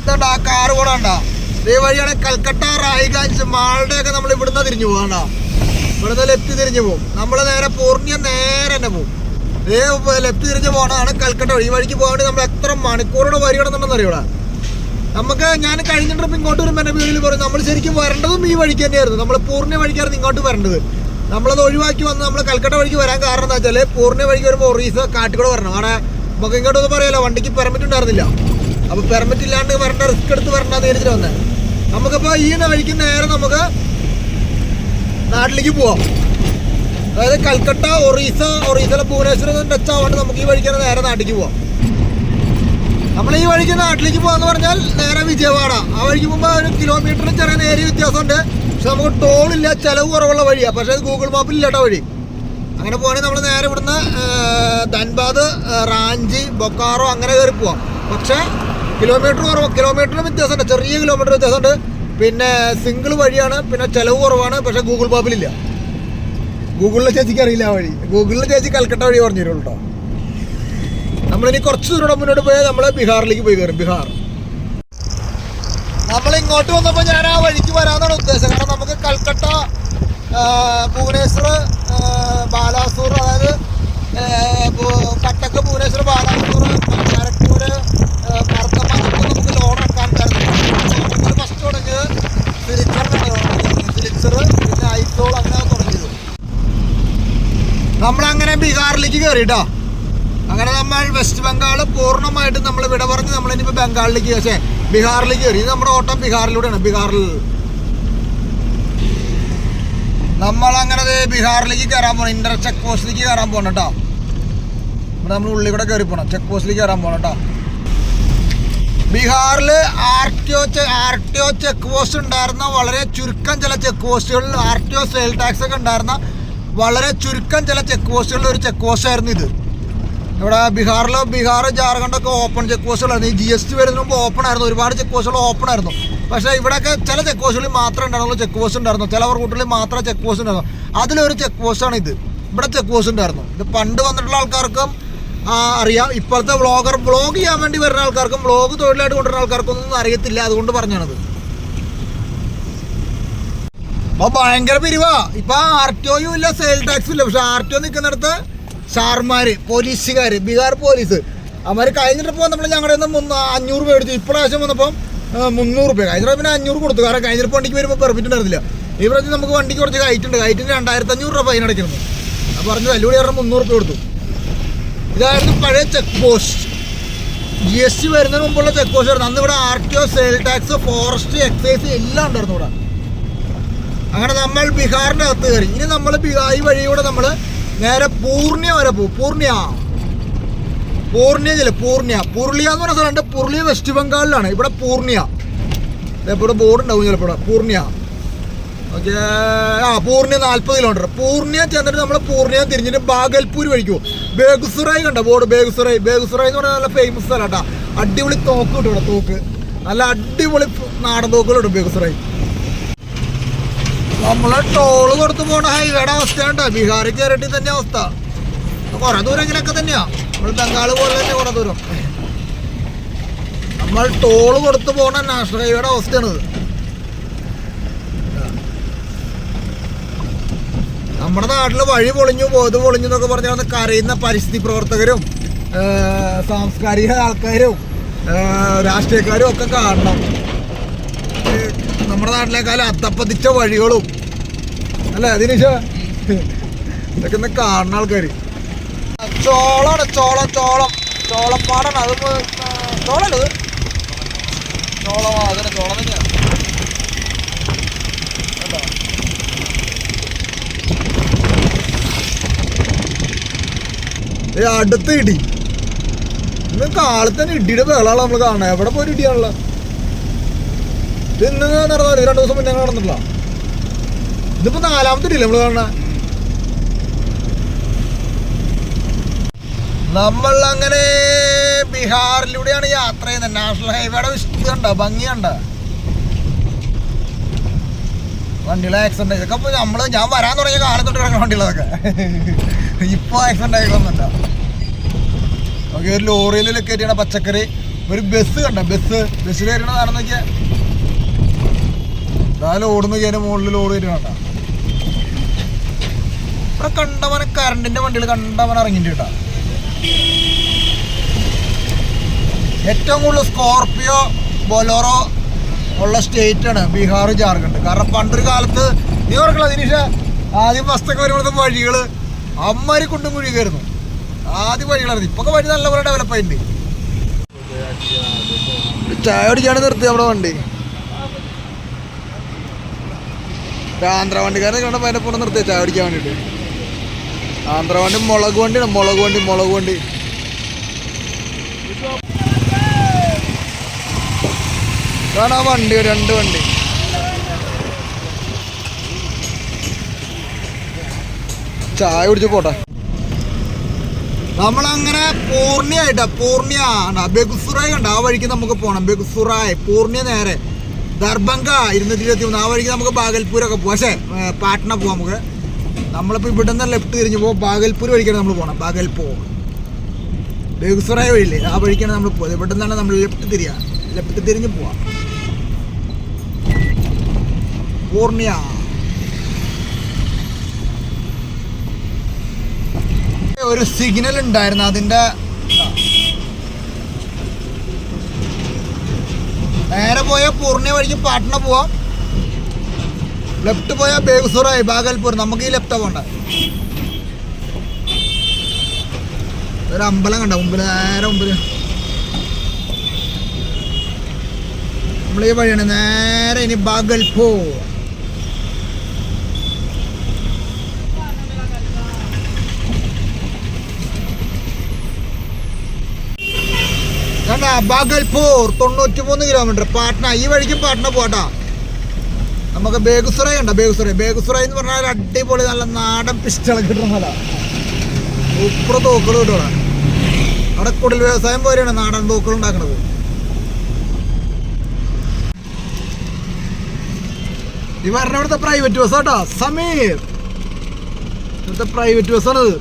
Speaker 2: ഇതുണ്ട് ആ കാറ് കൂടെ ഉണ്ടോ. ഇതേ വഴിയാണ് കൽക്കട്ട റായ്ഗഞ്ച് മാൾഡയൊക്കെ നമ്മൾ ഇവിടുന്ന് തിരിഞ്ഞു പോകണ്ട. ഇവിടുന്ന് ലെഫ്റ്റ് തിരിഞ്ഞു പോകും. നമ്മൾ നേരെ പൂർണ്യ നേരെ തന്നെ പോകും. ലെഫ്റ്റ് തിരിഞ്ഞ് പോകണതാണ് കൽക്കട്ട വഴി. ഈ വഴിക്ക് പോകാൻ വേണ്ടി നമ്മൾ എത്ര മണിക്കൂറുടെ വരി കിടന്നുണ്ടെന്ന് അറിയൂടാ. നമുക്ക് ഞാൻ കഴിഞ്ഞ ട്രിപ്പ് ഇങ്ങോട്ട് വരുമ്പോൾ എൻ്റെ വീട്ടിൽ പറയും നമ്മൾ ശരിക്കും വരേണ്ടതും ഈ വഴിക്ക് തന്നെയായിരുന്നു. നമ്മൾ പൂർണ്ണ വഴിക്കായിരുന്നു ഇങ്ങോട്ട് വരേണ്ടത്. നമ്മളത് ഒഴിവാക്കി വന്ന് നമ്മൾ കൽക്കട്ട വഴിക്ക് വരാൻ കാരണം എന്താ വെച്ചാൽ പൂർണ്ണ വഴിക്ക് വരുമ്പോൾ ഒറീസ കാട്ടിക്കൂടെ വരണം. അവിടെ നമുക്ക് ഇങ്ങോട്ടൊന്നും പറയാമല്ലോ, വണ്ടിക്ക് പെർമിറ്റ് ഉണ്ടായിരുന്നില്ല. അപ്പോൾ പെർമിറ്റ് ഇല്ലാണ്ട് വരേണ്ട, റിസ്ക് എടുത്ത് വരേണ്ട നേരിട്ട് വന്നത്. നമുക്കിപ്പോൾ ഈ വഴിക്ക് നേരെ നമുക്ക് നാട്ടിലേക്ക് പോവാം. അതായത് കൽക്കട്ട, ഒറീസയിലെ ഭുവനേശ്വരം ടച്ച് ആവാണ്ട് നമുക്ക് ഈ വഴിക്ക് നേരെ നാട്ടിലേക്ക് പോവാം. നമ്മൾ ഈ വഴിക്ക് നാട്ടിലേക്ക് പോകാന്ന് പറഞ്ഞാൽ നേരെ വിജയവാഡ. ആ വഴിക്ക് പോകുമ്പോൾ ഒരു കിലോമീറ്ററിന് ചെറിയ നേരിയ വ്യത്യാസമുണ്ട്. പക്ഷെ നമുക്ക് ടോളില്ല, ചിലവ് കുറവുള്ള വഴിയാണ്. പക്ഷേ ഗൂഗിൾ മാപ്പിൽ ഇല്ലാത്ത വഴി. അങ്ങനെ പോകണമെങ്കിൽ നമ്മൾ നേരെ ഇവിടുന്ന് ധൻബാദ്, റാഞ്ചി, ബൊക്കാറോ അങ്ങനെ കയറി പോവാം. പക്ഷേ കിലോമീറ്ററിന് വ്യത്യാസമുണ്ട്, ചെറിയ കിലോമീറ്റർ വ്യത്യാസമുണ്ട്. പിന്നെ സിംഗിൾ വഴിയാണ്, പിന്നെ ചിലവ് കുറവാണ്. പക്ഷേ ഗൂഗിൾ മാപ്പിലില്ല. ഗൂഗിളിലെ ചേച്ചിക്ക് അറിയില്ല ആ വഴി. ഗൂഗിളിലെ ചേച്ചി കൽക്കട്ട വഴി പറഞ്ഞു തരുള്ളൂ കേട്ടോ. നമ്മളിനി കുറച്ച് ദൂരം മുന്നോട്ട് പോയാൽ നമ്മൾ ബീഹാറിലേക്ക് പോയി കയറും. ബീഹാർ നമ്മൾ ഇങ്ങോട്ട് വന്നപ്പോൾ ഞാൻ ആ വഴിക്ക് വരാമെന്നാണ് ഉദ്ദേശം. കാരണം നമുക്ക് കൽക്കട്ട, ഭുവനേശ്വർ, ബാലാസൂർ, അതായത് കട്ടക്ക്, ഭുവനേശ്വർ, ബാലാസൂർ, കാരക്കൂർ, മർദ്ദമാൻ നമുക്ക് ലോഡ് എടുക്കാൻ ഫസ്റ്റ് തുടങ്ങിയത് സിലിച്ചർ, പിന്നെ ഐസോൾ, അങ്ങനെ തുടങ്ങിയത്. നമ്മളങ്ങനെ ബീഹാറിലേക്ക് കയറിയിട്ടോ. അങ്ങനെ നമ്മൾ വെസ്റ്റ് ബംഗാൾ പൂർണ്ണമായിട്ട് നമ്മൾ വിട പറഞ്ഞ് നമ്മളിനിപ്പോൾ ബംഗാളിലേക്ക്, പക്ഷേ ബീഹാറിലേക്ക് കയറി. ഇത് നമ്മുടെ ഓട്ടം ബീഹാറിലൂടെയാണ്. ബീഹാറിൽ നമ്മളങ്ങനെ ബീഹാറിലേക്ക് കയറാൻ പോകണം. ഇന്റർ ചെക്ക് പോസ്റ്റിലേക്ക് കയറാൻ പോകണം കേട്ടോ. ഇവിടെ നമ്മൾ ഉള്ളിൽ കൂടെ കയറി പോകണം. ചെക്ക് പോസ്റ്റിലേക്ക് കയറാൻ പോകണം കേട്ടോ. ബീഹാറിൽ R T O check post ഉണ്ടായിരുന്ന വളരെ ചുരുക്കം ചില ചെക്ക് പോസ്റ്റുകളിൽ, R T O sale tax ഒക്കെ ഉണ്ടായിരുന്ന വളരെ ചുരുക്കം ചില ചെക്ക് പോസ്റ്റുകളിൽ ഒരു ചെക്ക് പോസ്റ്റ് ആയിരുന്നു ഇത്. ഇവിടെ ബീഹാർ, ജാർഖണ്ഡൊക്കെ ഓപ്പൺ ചെക്ക് പോസ്റ്റുകളായിരുന്നു. ഈ GST വരുന്നതിന് മുമ്പ് ഓപ്പൺ ആയിരുന്നു. ഒരുപാട് ചെക്ക് പോസ്റ്റുകൾ ഓപ്പൺ ആയിരുന്നു. പക്ഷേ ഇവിടെയൊക്കെ ചില ചെക്ക് പോസ്റ്റുകളിൽ മാത്രമേ ഉണ്ടായിരുന്നുള്ളൂ ചെക്ക് പോസ്റ്റ് ഉണ്ടായിരുന്നു. ചില റൂട്ടുകളിൽ മാത്രമേ ചെക്ക് പോസ്റ്റ് ഉണ്ടായിരുന്നു. അതിലൊരു ചെക്ക് പോസ്റ്റാണ് ഇത്. ഇവിടെ ചെക്ക് പോസ്റ്റ് ഉണ്ടായിരുന്നു. ഇത് പണ്ട് വന്നിട്ടുള്ള ആൾക്കാർക്കും അറിയാം. ഇപ്പോഴത്തെ വ്ളോഗ് ചെയ്യാൻ വേണ്ടി വരുന്ന ആൾക്കാർക്കും വ്ളോഗ് തൊഴിലായിട്ട് കൊണ്ടുവരുന്ന ആൾക്കാർക്കും ഒന്നും അറിയത്തില്ല. അതുകൊണ്ട് പറഞ്ഞാണത്. അപ്പോൾ ഭയങ്കര പിരിവാ. ഇപ്പം RTO ഇല്ല, സെയിൽ ടാക്സും ഇല്ല. പക്ഷെ RTO നിൽക്കുന്നിടത്ത് സാർമാർ, പോലീസുകാർ, ബീഹാർ പോലീസ് അവന്മാർ കഴിഞ്ഞ ട്രിപ്പ് വന്നപ്പോൾ ഞങ്ങളുടെ നിന്ന് 500 മേടിച്ചു. ഇപ്രാവശ്യം വന്നപ്പം 300 രൂപ. കഴിഞ്ഞ ട്രിപ്പിന് 500 കൊടുത്തു. കാരണം കഴിഞ്ഞ ട്രിപ്പ് വണ്ടിക്ക് വരുമ്പോൾ പെർമിറ്റ് ഉണ്ടായിരുന്നില്ല. ഈ പ്രാവശ്യം നമുക്ക് വണ്ടിക്ക് കുറച്ച് ഹൈറ്റുണ്ട്. ഹൈറ്റിന് 2500 രൂപ ഫൈൻ അടയ്ക്കുന്നു. അപ്പോൾ പറഞ്ഞു വെല്ലുവിളി കാരണം 300 രൂപ കൊടുത്തു. ഇതായിരുന്നു പഴയ ചെക്ക് പോസ്റ്റ്. GST വരുന്നതിന് മുമ്പുള്ള ചെക്ക് പോസ്റ്റ് ആയിരുന്നു. അന്ന് ഇവിടെ RTO, sale tax, forest, excise എല്ലാം ഉണ്ടായിരുന്നു ഇവിടെ. അങ്ങനെ നമ്മൾ ബീഹാറിൻ്റെ അകത്ത് കയറി. ഇനി നമ്മൾ ഈ വഴിയൂടെ നമ്മൾ നേരെ പൂർണ്യ വരെ പോകും. പൂർണ്യ പുരുളിയ എന്ന് പറഞ്ഞ സ്ഥലമുണ്ട്. പുരുളിയ വെസ്റ്റ് ബംഗാളിലാണ്. ഇവിടെ പൂർണ്യ, ഇവിടെ ബോർഡ് ഉണ്ടാവും ചിലപ്പോൾ. പൂർണ്യ ഓക്കെ. പൂർണ്യ 40 കിലോമീറ്റർ. പൂർണ്യ ചെന്നിട്ട് നമ്മൾ പൂർണ്യ തിരിഞ്ഞിട്ട് ബാഗൽപൂർ വഴിക്കോ. ബേഗുസറായി കണ്ട ബോർഡ്. ബേഗുസറായി എന്ന് പറഞ്ഞാൽ നല്ല ഫേമസ് സ്ഥലം കേട്ടോ. അടിപൊളി തോക്ക് കിട്ടും ഇവിടെ. തോക്ക് നല്ല അടിപൊളി നാടൻ തോക്കുകളുണ്ട് ബേഗുസറായി. നമ്മളെ ടോള് കൊടുത്തു പോണ ഹൈവേയുടെ അവസ്ഥയുണ്ട്. ബീഹാറിൽ കയറിയിട്ട് തന്നെ അവസ്ഥ. കുറെ ദൂരങ്ങളൊക്കെ തന്നെയാ. നമ്മൾ ബംഗാൾ പോലെ തന്നെ കുറെ ദൂരം. നമ്മൾ ടോള് കൊടുത്തു പോണ നാഷണൽ ഹൈവേയുടെ അവസ്ഥയാണിത്. നമ്മുടെ നാട്ടിൽ വഴി പൊളിഞ്ഞു, പോത് പൊളിഞ്ഞു എന്നൊക്കെ പറഞ്ഞാൽ കരയുന്ന പരിസ്ഥിതി പ്രവർത്തകരും സാംസ്കാരിക ആൾക്കാരും രാഷ്ട്രീയക്കാരും ഒക്കെ കാണണം. നമ്മുടെ നാട്ടിലേക്കാളും അത്തപ്പതിച്ച വഴികളും അല്ലേ ദിനേശ, ഇതൊക്കെ ഒന്ന് കാണുന്ന ആൾക്കാർ. ചോളമാണ്, ചോളപ്പാടാണ്. അത് ചോളല്ലത്, ചോളമാ. അതിന് ചോളം തന്നെയാണ്. അടുത്ത് ഇടി. ഇന്ന് കാലത്ത് തന്നെ ഇടിയുടെ ബഹളമാണ് നമ്മൾ കാണുന്നത്. എവിടെ പോയി ഇടിയാണല്ലോ. ഇത് ഇന്ന് നടന്നാലും 2 ദിവസം മുന്നേ നടന്നിട്ടില്ല. ഇതിപ്പോ 4ാമത്തെ ഇടിയില്ല നമ്മൾ കാണുന്ന. നമ്മൾ അങ്ങനെ ബീഹാറിലൂടെയാണ് യാത്ര ചെയ്യുന്നത്. നാഷണൽ ഹൈവേയുടെ വിശുദ്ധി കണ്ട, ഭംഗി കണ്ട. വണ്ടികളെ ആക്സിഡന്റ്. ഇതൊക്കെ ഇപ്പൊ ഞാൻ വരാൻ തുടങ്ങിയ കാലം തൊട്ട് കിടക്കുന്ന വണ്ടികളതൊക്കെ. ഇപ്പൊ ആക്സിഡന്റ് ആയിക്കൊന്നുമില്ല. ഓക്കെ. ഒരു ലോറിയിൽ കയറ്റിയാണ് പച്ചക്കറി. ഒരു ബസ് കണ്ട, ബസ്സിൽ കയറ്റണ കാരണം നോക്കിയാൽ ഓടുന്ന അതിന്റെ മുകളിൽ ലോഡ് കയറ്റി കണ്ട. ഇവിടെ കണ്ടവനെ കറണ്ടിന്റെ വണ്ടികൾ കണ്ടവൻ ഇറങ്ങിയിട്ട് കേട്ടാ. ഏറ്റവും കൂടുതൽ സ്കോർപിയോ, ബൊലോറോ ഉള്ള സ്റ്റേറ്റാണ് ബീഹാർ ജാർഖണ്ഡ്. കാരണം പണ്ടൊരു കാലത്ത് നീ ഓർക്കണം ദിനീഷ, ആദ്യം ബസ്സൊക്കെ വരുമ്പോഴത്തെ വഴികൾ അമ്മാരി കുണ്ടും കുഴിയായിരുന്നു. ആദ്യം വഴികളായിരുന്നു. ഇപ്പൊക്കെ വഴി നല്ലപോലെ ഡെവലപ്പായിട്ടുണ്ട്. ചായ കുടിക്കാണ് നിർത്തി നമ്മുടെ വണ്ടി. ആന്ധ്ര വണ്ടിക്കാരെ കണ്ടപ്പോൾ അതിൻ്റെ പുറം നിർത്തിയ ചായ കുടിക്കാൻ വേണ്ടിയിട്ട്. ആന്ധ്ര വണ്ടി മുളക് വണ്ടിയാണ്, മുളക് വണ്ടി. ഇതാണ് ആ വണ്ടി, 2 വണ്ടി. ചായ കുടിച്ച് പോട്ടെ. നമ്മളങ്ങനെ പൂർണ്യ ബെഗുസുറായി കണ്ട ആ വഴിക്ക് നമുക്ക് പോകണം. ബെഗുസുറായി പൂർണ്യ നേരെ ദർഭംഗ 223 ആ വഴിക്ക് നമുക്ക് ബാഗൽപൂരൊക്കെ പോവാം. പക്ഷേ പാട്ന പോവാം നമുക്ക്. നമ്മളിപ്പോൾ ഇവിടെ നിന്ന് ലെഫ്റ്റ് തിരിഞ്ഞ് പോകും. ബാഗൽപൂർ വഴിക്കാണ് നമ്മൾ പോകണം. ബാഗൽപൂർ ബെഗുസുറായി വഴിയില്ലേ, ആ വഴിക്കാണ് നമ്മൾ പോകുന്നത്. ഇവിടെ നിന്നാണ് നമ്മൾ ലെഫ്റ്റ് തിരിഞ്ഞ് പോവാം. പൂർണ്യ ഒരു സിഗ്നൽ ഉണ്ടായിരുന്നു, അതിൻ്റെ നേരെ പോയാൽ പൂർണ്യ വഴിക്ക് പാട്ന പോവാം. ലെഫ്റ്റ് പോയാൽ ബേഗുസറായി ബാഗൽപൂർ. നമുക്ക് ഈ ലെഫ്റ്റാ പോണ്ട. ഒരു അമ്പലം കണ്ട മുമ്പിൽ, നേരെ മുമ്പിൽ. നമ്മൾ ഈ വഴിയാണ് നേരെ. ഇനി ബാഗൽപൂർ. ബാഗൽപൂർ 93 കിലോമീറ്റർ. പാട്ന ഈ വഴിക്കും പാട്ന പോട്ടാ. നമുക്ക് ബേഗുസറായി കണ്ട. ബേഗുസറായി എന്ന് പറഞ്ഞാൽ അടിപൊളി നല്ല നാടൻ പിസ്റ്റൾ കിട്ടുന്ന പോലെ സൂപ്പർ തോക്കുകൾ കിട്ടുക. അവിടെ കുടിൽ വ്യവസായം പോലെയാണ് നാടൻ തോക്കുകൾ ഉണ്ടാക്കുന്നത്. ഈ പറഞ്ഞ ഇവിടുത്തെ പ്രൈവറ്റ് ബസ് കേട്ടോ, സമീർ. ഇവിടുത്തെ പ്രൈവറ്റ് ബസ്സാണിത്.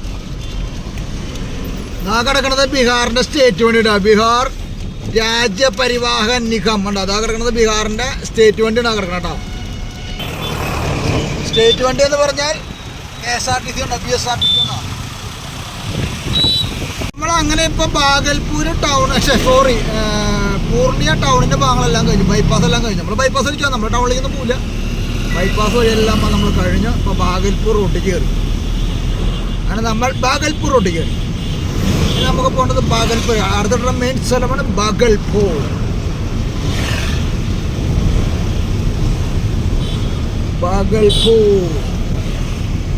Speaker 2: ആ കിടക്കണത് ബീഹാറിന്റെ സ്റ്റേറ്റ് വണ്ടിയിട്ടാ. ബീഹാർ രാജ്യ പരിവാഹൻ നിഗം ഉണ്ട്. അതാ കിടക്കുന്നത് ബീഹാറിന്റെ സ്റ്റേറ്റ് വണ്ടിയാണ് ആ കിടക്കണം കേട്ടോ. സ്റ്റേറ്റ് വണ്ടി എന്ന് പറഞ്ഞാൽ KSRTC ഉണ്ടോ, BSRTC ഉണ്ടോ. നമ്മളങ്ങനെ ഇപ്പൊ ബാഗൽപൂർ ടൗൺ, പൂർണ്യ ടൗണിന്റെ ഭാഗങ്ങളെല്ലാം കഴിഞ്ഞു. ബൈപ്പാസ് എല്ലാം കഴിഞ്ഞു. നമ്മൾ ബൈപ്പാസ് അടിക്കാം. നമ്മൾ ടൗണിലേക്കൊന്നും പോവില്ല. ബൈപ്പാസ് വഴിയെല്ലാം നമ്മൾ കഴിഞ്ഞ് ഇപ്പൊ ബാഗൽപൂർ റൂട്ടിൽ കയറി. അങ്ങനെ നമ്മൾ ബാഗൽപൂർ റൂട്ടിൽ കയറി. നമുക്ക് പോകേണ്ടത് ബാഗൽപൂർ. അടുത്തുള്ള മെയിൻ സ്ഥലമാണ് ബാഗൽപൂർ.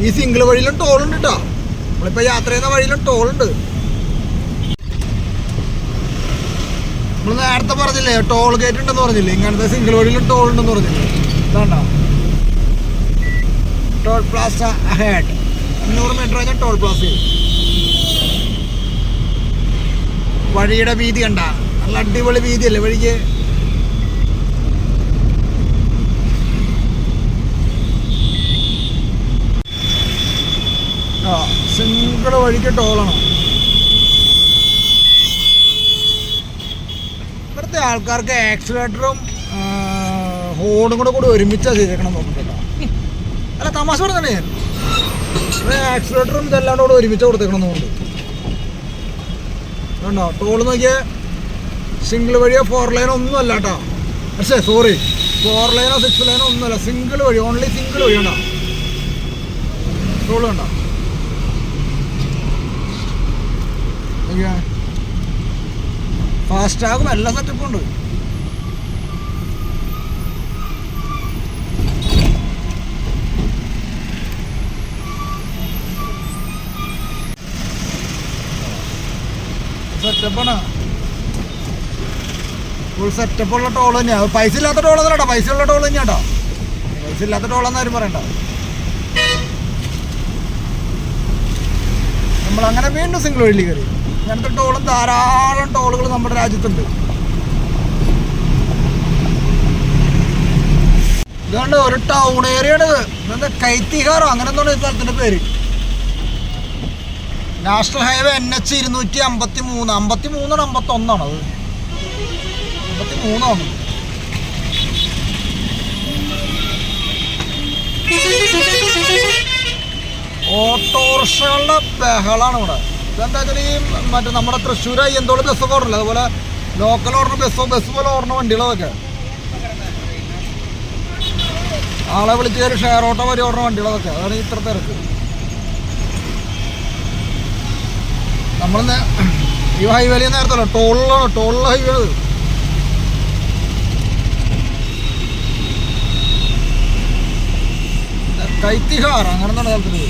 Speaker 2: ഈ സിംഗിൾ വഴിയിലും ടോളുണ്ട് കേട്ടോ. നമ്മളിപ്പോ യാത്ര ചെയ്യുന്ന വഴിയിലും ടോളുണ്ട്. നമ്മൾ നേരത്തെ പറഞ്ഞില്ലേ ടോൾ ഗേറ്റ് ഉണ്ടെന്ന് പറഞ്ഞില്ലേ. ഇങ്ങനത്തെ സിംഗിൾ വഴിയിലും ടോൾ ഉണ്ടെന്ന് പറഞ്ഞില്ലേ. ഇതാണ്ടോ ടോൾ പ്ലാസ അഹെഡ്. 500 മീറ്റർ കഴിഞ്ഞാൽ ടോൾ പ്ലാസ. വഴിയുടെ വീതി കണ്ട, നല്ല അടിപൊളി വീതിയല്ലേ വഴിക്ക്. സിംഗിൾ വഴിക്ക് ടോളാണ്. ഇവിടുത്തെ ആൾക്കാർക്ക് ആക്സിലേറ്ററും ഹോണും കൂടെ ഒരുമിച്ചാണ് ചെയ്തേക്കണം നോക്കുന്നുണ്ടോ. അല്ല തമാശ പറഞ്ഞേ, ആക്സിലേറ്ററും ഇതെല്ലാം കൂടെ ഒരുമിച്ച് കൊടുത്തേക്കണം എന്നുണ്ട്. കണ്ടോ ടോള് നോക്കിയാൽ സിംഗിൾ വഴിയോ 4 ലൈനോ ഒന്നും അല്ല കേട്ടോ. പക്ഷേ 4 ലൈനോ 6 ലൈനോ ഒന്നുമല്ല. സിംഗിൾ വഴി, ഓൺലി സിംഗിൾ വഴി കണ്ടോ. ടോള് കണ്ടോ. ഫാസ്റ്റാഗും എല്ലാ സെറ്റപ്പും ഉണ്ട്. സെറ്റപ്പാണ്, ഫുൾ സെറ്റപ്പുള്ള ടോൾ തന്നെയാണ്. പൈസ ഇല്ലാത്ത ടോളൊന്നും കേട്ടോ, പൈസ ഉള്ള ടോൾ തന്നെയാണ് കേട്ടോ. പൈസ ഇല്ലാത്ത ടോളെന്ന് ആരും പറയണ്ട. നമ്മളങ്ങനെ വീണ്ടും സിംഗിൾ വഴിയിൽ കയറി. ഇങ്ങനത്തെ ടോളും ധാരാളം ടോളുകൾ നമ്മുടെ രാജ്യത്തുണ്ട്. ഇതുകൊണ്ട് ഒരു ടൗൺ ഏരിയയാണ് ഇത്. ഇതെന്താ കൈത്തിഹാറോ അങ്ങനെ എന്താണ് ഈ സ്ഥലത്തിൻ്റെ പേര്. National highway NH 253. 53 51 അത് 53 ഓട്ടോറിക്ഷകളുടെ ബഹളാണ് ഇവിടെ. ഇതെന്താ വെച്ചാൽ ഈ മറ്റേ നമ്മുടെ തൃശ്ശൂർ അയ്യന്തോൾ ബസ്സൊക്കെ ഉണ്ടല്ലോ, അതുപോലെ ലോക്കൽ ഓടുന്ന ബസ് പോലെ ഓടുന്ന വണ്ടികളതൊക്കെ ആളെ വിളിച്ച് കയറി ഷെയർ ഓട്ടോ വരെ ഓടുന്ന വണ്ടികളതൊക്കെ. അതാണ് ഇത്ര തിരക്ക്. നമ്മൾ ഈ ഹൈവേയിൽ നേരത്തല്ല ടോളിലുള്ള ഹൈവേ അത്. കൈത്തിഹാർ അങ്ങനെ സ്ഥലത്തിന്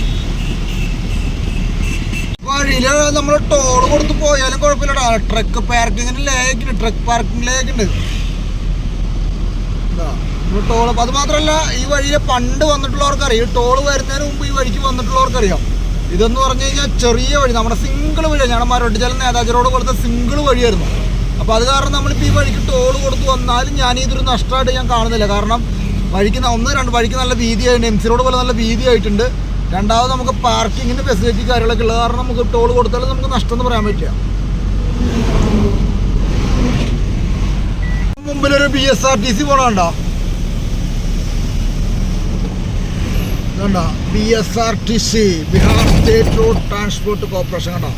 Speaker 2: വഴിയിൽ നമ്മൾ ടോൾ കൊടുത്ത് പോയാലും കുഴപ്പമില്ലടാ. ട്രക്ക് പാർക്കിങ്ങിലേക്ക് ഉണ്ട് ടോൾ. അത് മാത്രമല്ല ഈ വഴിയിൽ പണ്ട് വന്നിട്ടുള്ളവർക്കറിയാം, ഈ ടോൾ വരുന്നതിന് മുമ്പ് ഈ വഴിക്ക് വന്നിട്ടുള്ളവർക്കറിയാം. ഇതെന്ന് പറഞ്ഞു കഴിഞ്ഞാൽ ചെറിയ വഴി, നമ്മുടെ സിംഗിൾ വഴിയാണ്. ഞങ്ങളുടെ മരവട്ടിച്ചാലും നേതാജി റോഡ് കൊടുത്ത സിംഗിൾ വഴിയായിരുന്നു. അപ്പോൾ അത് കാരണം നമ്മളിപ്പോൾ ഈ വഴിക്ക് ടോൾ കൊടുത്ത് വന്നാലും ഞാൻ ഇതൊരു നഷ്ടമായിട്ട് ഞാൻ കാണുന്നില്ല. കാരണം വഴിക്ക് വഴിക്ക് നല്ല വീതിയായിട്ടുണ്ട്, MC റോഡ് പോലെ നല്ല വീതിയായിട്ടുണ്ട്. രണ്ടാമത് നമുക്ക് പാർക്കിങ്ങിന് ഫെസിലിറ്റി കാര്യങ്ങളൊക്കെ ഉള്ളത് കാരണം നമുക്ക് ടോൾ കൊടുത്താലും നമുക്ക് നഷ്ടം എന്ന് പറയാൻ പറ്റില്ല. മുമ്പിലൊരു BSRTC പോണുണ്ടോ? BSRTC, Bihar state road transport corporation കണ്ടോ?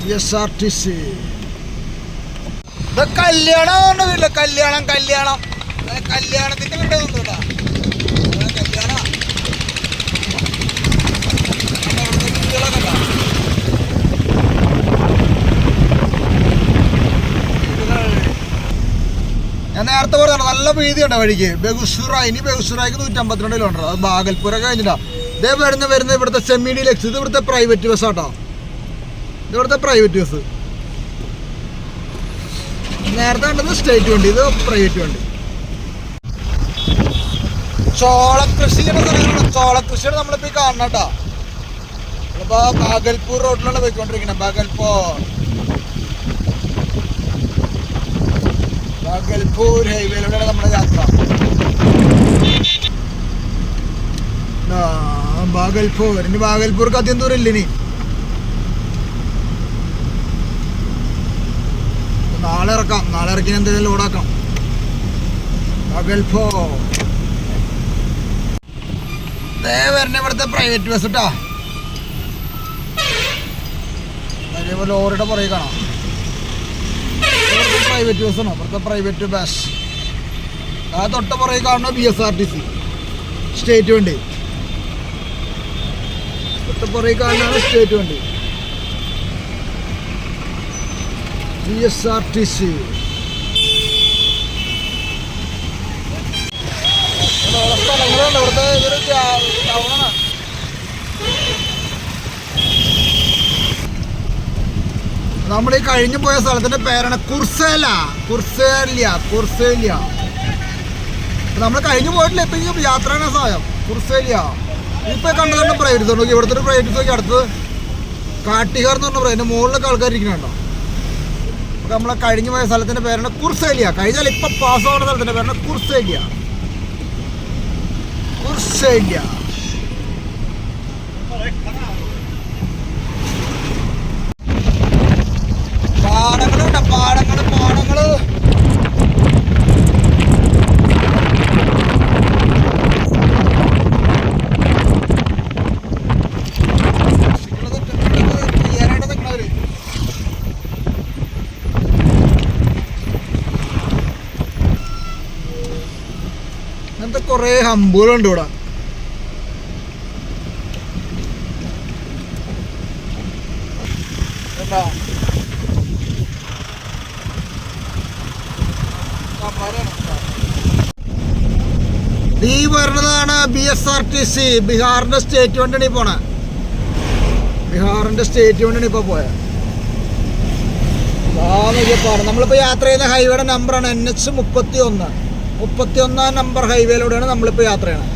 Speaker 2: BSRTC. കല്യാണം കല്യാണത്തിന്റെ വീട് കല്യാണം ഞാൻ നേരത്തെ പറഞ്ഞ നല്ല വീതിയുണ്ട് വഴിക്ക്. ബെഗുസറായി, ഇനി ബെഗുസറായിക്ക് 152 കിലോമീറ്റർ. അത് ബാഗൽപൂരൊക്കെ കഴിഞ്ഞിട്ടാ. ഇതേ വരുന്ന ഇവിടുത്തെ സെമി ഡീലക്സ്. ഇത് ഇവിടുത്തെ പ്രൈവറ്റ് ബസ് ആട്ടോ. ഇവിടുത്തെ പ്രൈവറ്റ് ബസ്. നേരത്തെ കണ്ടത് സ്റ്റേറ്റ് വണ്ടി, ഇത് പ്രൈവറ്റ് വണ്ടി. ചോളകൃഷിയുടെ സ്ഥലങ്ങളാണ്. ചോളകൃഷിയാണ് നമ്മളിപ്പോൾ ഈ കാണണം കേട്ടോ. നമ്മളിപ്പോൾ ബാഗൽപൂർ റോഡിലാണ് പോയിക്കൊണ്ടിരിക്കുന്നത്. ബാഗൽപൂർ ഹൈവേയിലൂടെയാണ് നമ്മുടെ യാത്ര. ബാഗൽപൂർ, ഇനി ബാഗൽപൂർക്ക് അധികം ദൂരം ഇല്ല. ഇനി നാളെ ഇറക്കി എന്തെങ്കിലും ലോഡാക്കാം. ബാഗൽപൂർ വരുന്ന ഇവിടുത്തെ പ്രൈവറ്റ് ബസ് കേട്ടോ. അതേപോലെ ലോറിയുടെ പുറകെ കാണാം. പ്രൈവറ്റ് ബസ്സാണ് ഇവിടുത്തെ പ്രൈവറ്റ് ബസ്. ആ തൊട്ട് പുറകെ കാണുന്ന BSRTC സ്റ്റേറ്റ് വണ്ടി. തൊട്ട് പുറകെ കാണുന്നതാണ് സ്റ്റേറ്റ് വണ്ടി BSRTC. സ്ഥലങ്ങളുണ്ട് ഇവിടുത്തെ. ഇതൊരു ടൗണാണ്. നമ്മൾ ഈ കഴിഞ്ഞു പോയ സ്ഥലത്തിന്റെ പേരാണ് കുർസേല. നമ്മൾ കഴിഞ്ഞു പോയിട്ടില്ല. ഇപ്പം യാത്രയാണ് സമയം. കുർസേലിയ ഇപ്പൊ കണ്ടതുകൊണ്ട് പ്രൈവറ്റ് നോക്കി. ഇവിടുത്തെ ഒരു പ്രൈവറ്റ് നോക്കി. അടുത്ത് കാട്ടിഹാർ എന്ന് പറഞ്ഞ പ്രൈവറ്റ് മുകളിലൊക്കെ ആൾക്കാർ ഇരിക്കുന്നുണ്ടോ. അപ്പൊ നമ്മളെ കഴിഞ്ഞു പോയ സ്ഥലത്തിന്റെ പേരാണ് കുർസേലിയ. കഴിഞ്ഞാൽ ഇപ്പൊ പാസ്സാവുന്ന സ്ഥലത്തിന്റെ പേരാണ് കുർസേലിയ. പാടങ്ങളുണ്ട്, പാടങ്ങള്. അങ്ങനത്തെ കൊറേ ഹമ്പുകളുണ്ട് ഇവിടെ. ഈ വരുന്നതാണ് BSRTC. ബീഹാറിന്റെ സ്റ്റേറ്റ് വണ്ടിയാണ് ഈ പോണേ. ബീഹാറിന്റെ സ്റ്റേറ്റ് വണ്ടിയാണ് ഇപ്പൊ പോയത്. നമ്മളിപ്പോ യാത്ര ചെയ്യുന്ന ഹൈവേയുടെ നമ്പറാണ് NH 31. 31 നമ്പർ ഹൈവേയിലൂടെയാണ് നമ്മളിപ്പോ യാത്ര ചെയ്യണത്.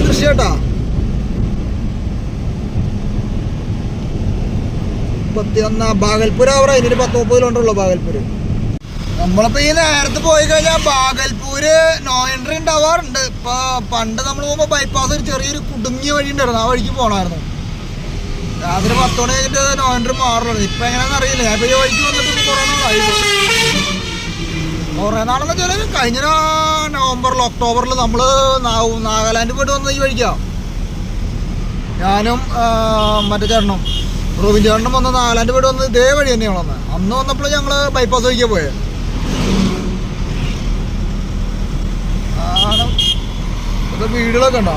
Speaker 2: കൃഷി കേട്ടാ. 31 ബാഗൽപൂർ ആവറ. ഇതിന് 10-30 കിലോമീറ്റർ ബാഗൽപൂര്. നമ്മളിപ്പോ ഈ നേരത്തെ പോയി കഴിഞ്ഞാൽ ബാഗൽപൂര് നോ എൻട്രി ഉണ്ടാവാറുണ്ട്. ഇപ്പൊ പണ്ട് നമ്മൾ പോകുമ്പോ ബൈപ്പാസ് ഒരു ചെറിയൊരു കുടുങ്ങിയ വഴി ഉണ്ടായിരുന്നു. ആ വഴിക്ക് പോണായിരുന്നു. രാത്രി 10 മണി കഴിഞ്ഞിട്ട് നോയൻഡർ മാറുള്ളൂ. ഇപ്പം എങ്ങനെയാണെന്ന് അറിയില്ല. ഞാൻ ഇപ്പോൾ ഈ വഴിക്ക് വന്നിട്ട് കുറേ നാളായി. കുറേ നാളെന്ന് വെച്ചാൽ കഴിഞ്ഞ നവംബറിൽ ഒക്ടോബറിൽ നമ്മൾ നാഗാലാൻഡ് പോയിട്ട് വന്നത് ഈ വഴിക്കാം. ഞാനും മറ്റേ ചേട്ടനും റോബിൻ ചേട്ടനും വന്ന് നാഗാലാൻഡ് പോയിട്ട് വന്നത് ഇതേ വഴി തന്നെയാണ് വന്നത്. അന്ന് വന്നപ്പോൾ ഞങ്ങൾ ബൈപ്പാസ് വഴിക്കാണ് പോയത്. ഇത് വീടുകളൊക്കെ ഉണ്ടോ?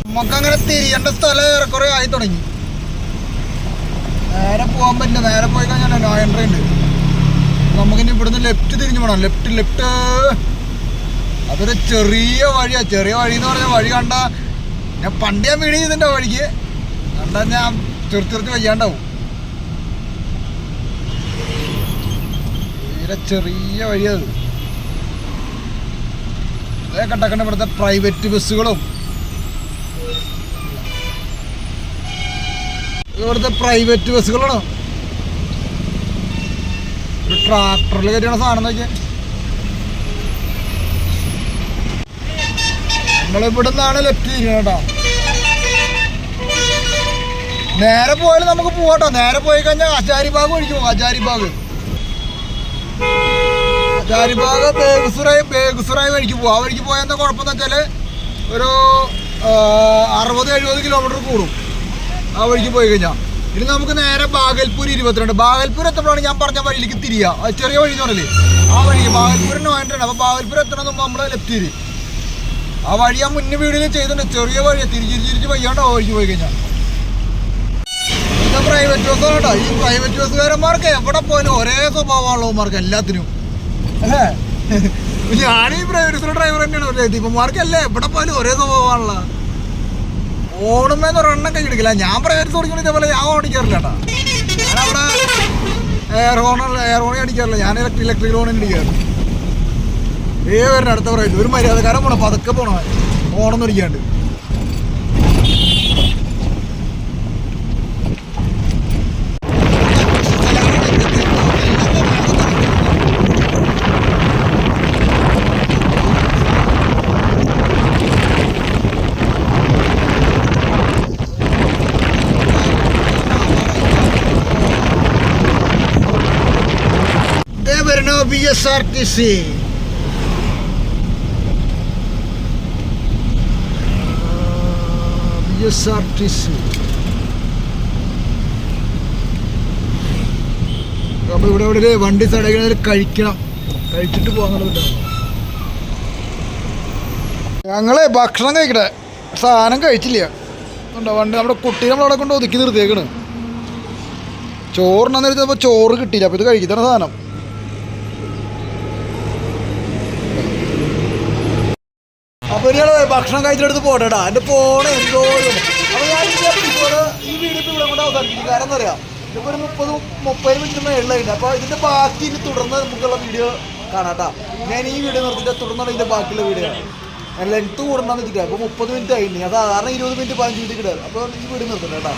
Speaker 2: നമുക്കങ്ങനെ തിരിയേണ്ട സ്ഥലം ഏറെക്കുറെ ആയി തുടങ്ങി. നേരെ പോകാൻ പറ്റില്ല. നേരെ പോയി കഴിഞ്ഞാൽ നോയൻഡ്ര ഉണ്ട്. നമുക്കിനി ഇവിടുന്ന് ലെഫ്റ്റ് തിരിഞ്ഞു പോകണം. ലെഫ്റ്റ് അതൊരു ചെറിയ വഴിയാണ്. ചെറിയ വഴി എന്ന് പറഞ്ഞാൽ വഴി കണ്ട ഞാൻ പണ്ട് ഞാൻ വീട് ചെയ്തിൻ്റെ വഴിക്ക് കണ്ടാൽ ഞാൻ ചെറുത്ത് വയ്യാണ്ടാവും. തീരെ ചെറിയ വഴിയത്. അതേ കണ്ടക്കണ്ട ഇവിടുത്തെ പ്രൈവറ്റ് ബസ്സുകളും ഇവിടുത്തെ പ്രൈവറ്റ് ബസ്സുകളാണ്. ഒരു ട്രാക്ടറിൽ കയറ്റിയാണ് സാധനം നോക്കിയാൽ. നമ്മളിവിടെ നിന്നാണ് ലെഫ്റ്റ് ചെയ്യുന്നത് കേട്ടോ. നേരെ പോയാലും നമുക്ക് പോവാട്ടോ. നേരെ പോയി കഴിഞ്ഞാൽ ഹജാരിബാഗ് വഴിക്ക് പോകും. ഹജാരിബാഗ് ബേഗുസറായി വഴിക്ക് പോകും. ആ വഴിക്ക് പോയാൽ എന്താ കുഴപ്പമെന്ന് വെച്ചാൽ ഒരു 60-70 കിലോമീറ്റർ കൂടും ആ വഴിക്ക് പോയി കഴിഞ്ഞാൽ. ഇനി നമുക്ക് നേരെ ബാഗൽപൂർ 22. ബാഗൽപൂർ എത്തുമ്പോഴാണ് ഞാൻ പറഞ്ഞ വഴിയിലേക്ക് തിരിയുക. അത് ചെറിയ വഴി എന്ന് പറഞ്ഞില്ലേ ആ വഴിക്ക്. ബാഗൽപൂർ നോയൻഡ്രയാണ്. അപ്പോൾ ബാഗൽപൂർ എത്തണം മുമ്പ് നമ്മൾ ലെഫ്റ്റ് തിരി. ആ വഴി ഞാൻ മുന്നേ വീഡിയോയിൽ ചെയ്തിട്ടുണ്ട്. ചെറിയ വഴിയാണ്. തിരിച്ച് വയ്യാണ്ട് ആ വഴിക്ക് പോയി കഴിഞ്ഞാൽ. ഇത് പ്രൈവറ്റ് ബസ്സാണ് കേട്ടോ. ഈ പ്രൈവറ്റ് ബസ്സുകാരന്മാർക്ക് എവിടെ പോയാലും ഒരേ സ്വഭാവമുള്ളവന്മാർക്ക് എല്ലാത്തിനും അല്ലേ. ഞാൻ ഈ പ്രൈവറ്റ് ബസ്സിലെ ഡ്രൈവർ തന്നെയാണ്. ദീപന്മാർക്കല്ലേ എവിടെ പോയാലും ഒരേ സ്വഭാവമാണല്ലോ. ഓടുമെന്ന് ഒരെണ്ണം കൈ എടുക്കില്ല. ഞാൻ പ്രൈവറ്റ് ഓടിക്കണം ഇതേപോലെ ഞാൻ ഓടിക്കാറില്ല കേട്ടോ. ഞാനവിടെ എയർ ഹോണി അടിക്കാറില്ല. ഞാൻ ഇലക്ട്രിക് ഹോണി അടിക്കാറില്ല. വരണം അടുത്ത പ്രൈവറ്റ്. ഒരു മര്യാദക്കാരൻ പോണം. പതുക്കെ പോണം. ഓണം അടിക്കാണ്ട്. BSRTC അപ്പോൾ ഇവിടെ വണ്ടി സടയിൽ കഴിക്കണം. കഴിച്ചിട്ട് പോകാന്നുള്ളത്. ഞങ്ങളെ ഭക്ഷണം കഴിക്കട്ടെ. സാധനം കഴിച്ചില്ല. ഉണ്ടോ വണ്ടി നമ്മുടെ കുട്ടി നമ്മളവിടെ കൊണ്ട് ഒതുക്കി നിർത്തിയേക്കണ്. ചോറിനെന്ന് വെച്ചപ്പോൾ ചോറ് കിട്ടിയില്ല. അപ്പോൾ ഇത് കഴിക്കുന്ന സാധനം. അപ്പോൾ ഞങ്ങൾ ഭക്ഷണം കഴിച്ചിട്ടെടുത്ത് പോട്ടെടാ. എൻ്റെ ഫോണ് എന്തോ. അപ്പോൾ ഞാൻ ഈ വീഡിയോ ഇവിടെ കൊണ്ട് അവസാനിപ്പിക്കും. കാരണം എന്താ പറയുക, ഇതിപ്പോൾ ഒരു 30 മിനിറ്റ് മേളിലായിട്ട്. അപ്പോൾ ഇതിൻ്റെ ബാക്കി ഇനി തുടർന്ന് നമുക്കുള്ള വീഡിയോ കാണാം കേട്ടോ. ഞാൻ ഈ വീഡിയോ നിർത്തിയിട്ട് തുടർന്നുള്ള ഇതിൻ്റെ ബാക്കിയുള്ള വീഡിയോ ലെങ്ത്ത് കൂടണമെന്ന് വെച്ചിട്ട്. അപ്പോൾ 30 മിനിറ്റ് ആയിട്ടുണ്ട്. അത് സാധാരണ 20 മിനിറ്റ് 15 മിനിറ്റ് കിട്ടുക. അപ്പോൾ ഈ വീഡിയോ നിർത്തണം കേട്ടോ.